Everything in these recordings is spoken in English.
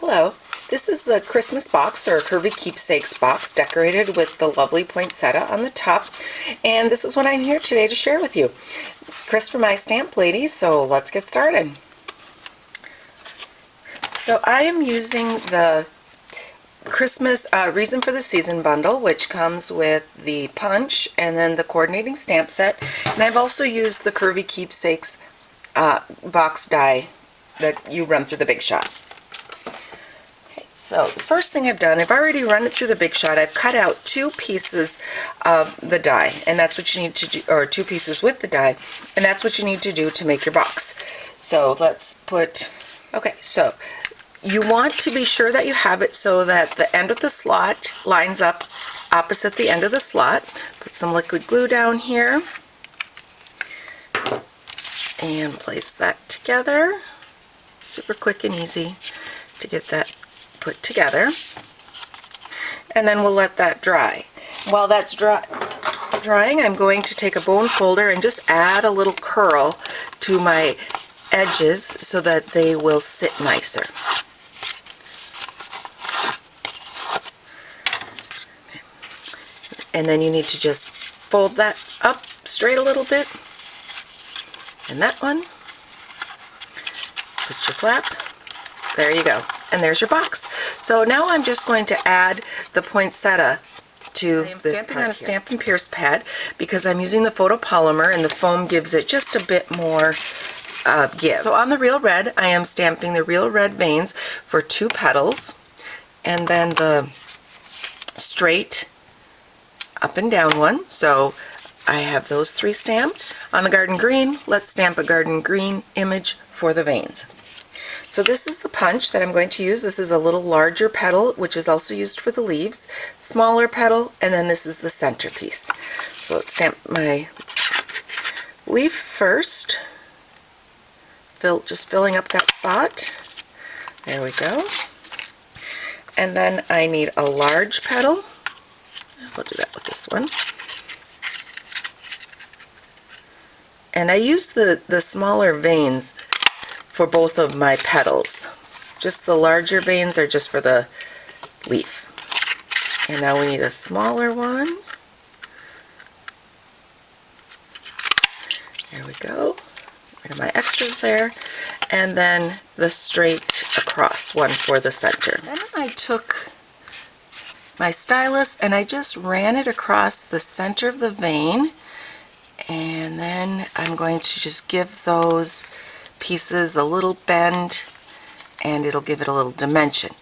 Hello, this is the Christmas box or Curvy Keepsakes box decorated with the lovely poinsettia on the top, and this is what I'm here today to share with you. It's Chris from My Stamp Lady, so let's get started. So I am using the Christmas Reason for the Season bundle, which comes with the punch and then the coordinating stamp set, and I've also used the Curvy Keepsakes box die that you run through the Big Shot. So the first thing I've done, I've already run it through the Big Shot. I've cut out 2 pieces of the die, and that's what you need to do, or 2 pieces with the die, and that's what you need to do to make your box. So let's put, okay, so you want to be sure that you have it so that the end of the slot lines up opposite the end of the slot. Put some liquid glue down here and place that together. Super quick and easy to get that put together, and then we'll let that dry. While that's drying, I'm going to take a bone folder and just add a little curl to my edges so that they will sit nicer. And then you need to just fold that up straight a little bit, and that one, put your flap, there you go. And there's your box. So now I'm just going to add the poinsettia to this part on a Stampin' Pierce pad because I'm using the photopolymer and the foam gives it just a bit more give. So on the Real Red, I am stamping the Real Red veins for 2 petals, and then the straight up and down one. So I have those 3 stamped. On the Garden Green, let's stamp a Garden Green image for the veins. So this is the punch that I'm going to use. This is a little larger petal, which is also used for the leaves, smaller petal, and then this is the centerpiece. So let's stamp my leaf first. Just filling up that spot. There we go. And then I need a large petal. We'll do that with this one. And I use the smaller veins for both of my petals. Just the larger veins are just for the leaf. And now we need a smaller one. There we go. Get rid of my extras there. And then the straight across one for the center. Then I took my stylus and I just ran it across the center of the vein, and then I'm going to just give those pieces a little bend and it'll give it a little dimension.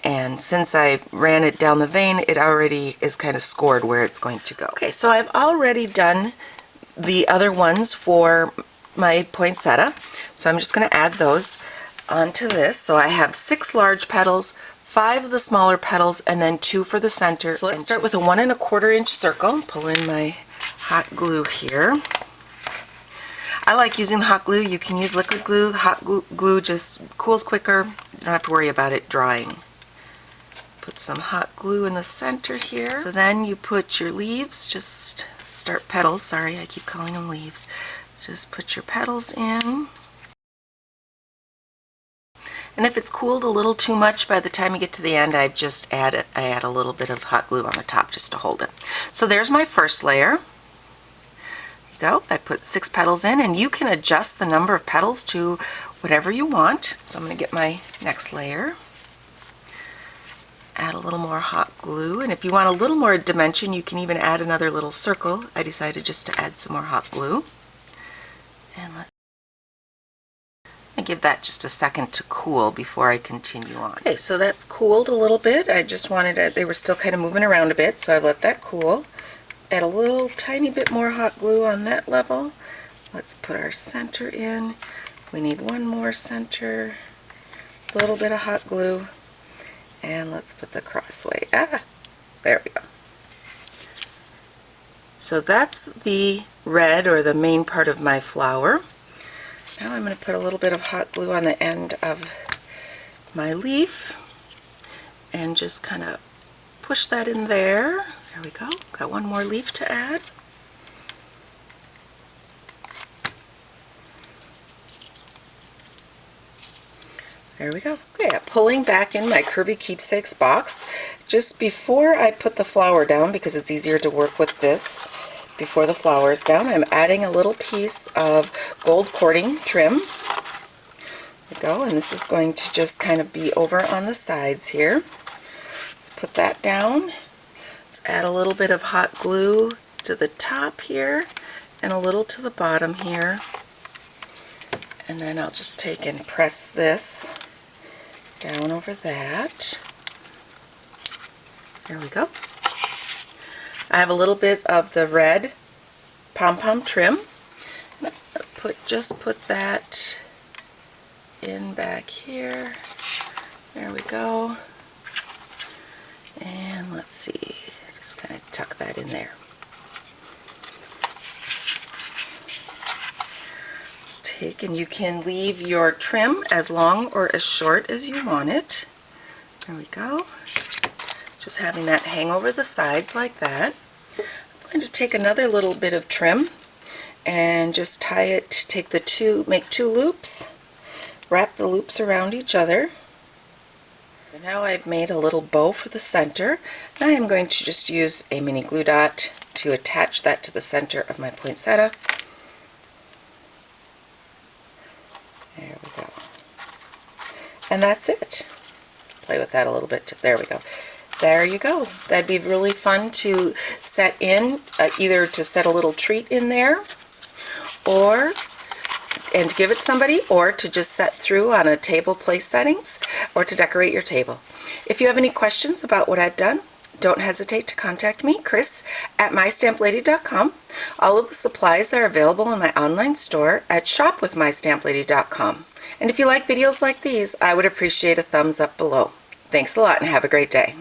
And since I ran it down the vein, it already is kind of scored where it's going to go. Okay, so I've already done the other ones for my poinsettia, so I'm just going to add those onto this. So I have 6 large petals, 5 of the smaller petals, and then 2 for the center. So let's start with a 1 1/4 inch circle. Pull in my hot glue here. I like using the hot glue. You can use liquid glue. The hot glue just cools quicker. You don't have to worry about it drying. Put some hot glue in the center here. So then you put your leaves, just start petals. Sorry, I keep calling them leaves. Just put your petals in. And if it's cooled a little too much by the time you get to the end, I add a little bit of hot glue on the top just to hold it. So there's my first layer. Go. I put 6 petals in, and you can adjust the number of petals to whatever you want. So I'm going to get my next layer. Add a little more hot glue, and if you want a little more dimension, you can even add another little circle. I decided just to add some more hot glue. And I give that just a second to cool before I continue on. Okay, so that's cooled a little bit. I just wanted it, they were still kind of moving around a bit, so I let that cool. Add a little tiny bit more hot glue on that level. Let's put our center in. We need one more center, a little bit of hot glue, and let's put the crossway. There we go. So that's the red, or the main part of my flower. Now I'm going to put a little bit of hot glue on the end of my leaf and just kind of push that in there. There we go. Got one more leaf to add. There we go. Okay, pulling back in my Curvy Keepsakes box. Just before I put the flower down, because it's easier to work with this before the flower is down, I'm adding a little piece of gold cording trim. There we go, and this is going to just kind of be over on the sides here. Let's put that down. Let's add a little bit of hot glue to the top here and a little to the bottom here. And then I'll just take and press this down over that. There we go. I have a little bit of the red pom-pom trim. Just put that in back here. There we go. And let's see, just kind of tuck that in there. Let's take, and you can leave your trim as long or as short as you want it. There we go. Just having that hang over the sides like that. I'm going to take another little bit of trim and just tie it, make two loops, wrap the loops around each other. So now I've made a little bow for the center. Now I'm going to just use a mini glue dot to attach that to the center of my poinsettia. There we go. And that's it. Play with that a little bit. There we go. There you go. That'd be really fun to set in, either to set a little treat in there, and give it to somebody, or to just set through on a table place settings, or to decorate your table. If you have any questions about what I've done, don't hesitate to contact me, Chris, at mystamplady.com. All of the supplies are available in my online store at shopwithmystamplady.com. And if you like videos like these, I would appreciate a thumbs up below. Thanks a lot and have a great day.